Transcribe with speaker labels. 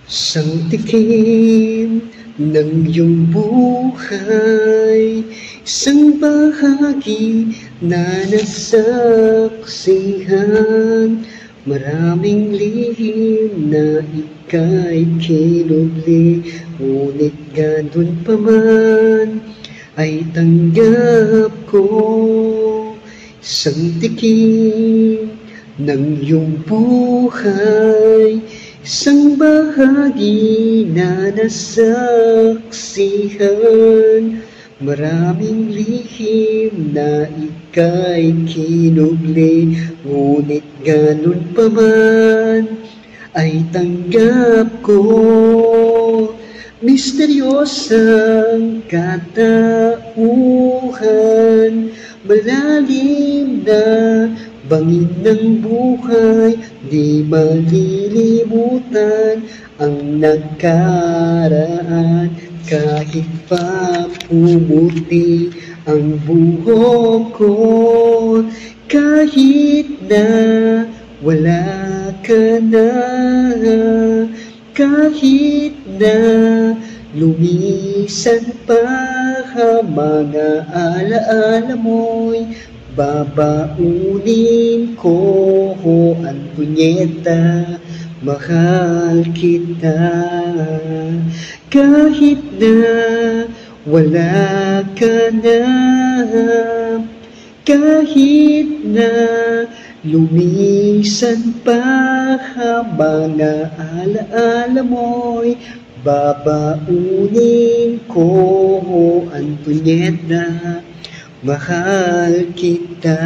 Speaker 1: Isang tikim ng iyong buhay, isang bahagi na nasaksihan, maraming lihim na ika'y kinubli, ngunit ganun pa man ay tanggap ko. Isang tikim ng iyong buhay, isang bahagi na nasaksihan, maraming lihim na ika'y kinubli, ngunit ganun pa man ay tanggap ko. Misteryosang katauhan, malalim na bangin ng buhay, di malilimutan ang nakaraan. Kahit pa pumuti ang buhok ko, kahit na wala ka na, kahit na lumisan pa mga alaala mo'y babaunin ko ang punyeta, mahal kita. Kahit na wala ka na, kahit na lumisan pa mga alaala mo'y babaunin ko ang punyeta, mahal kita.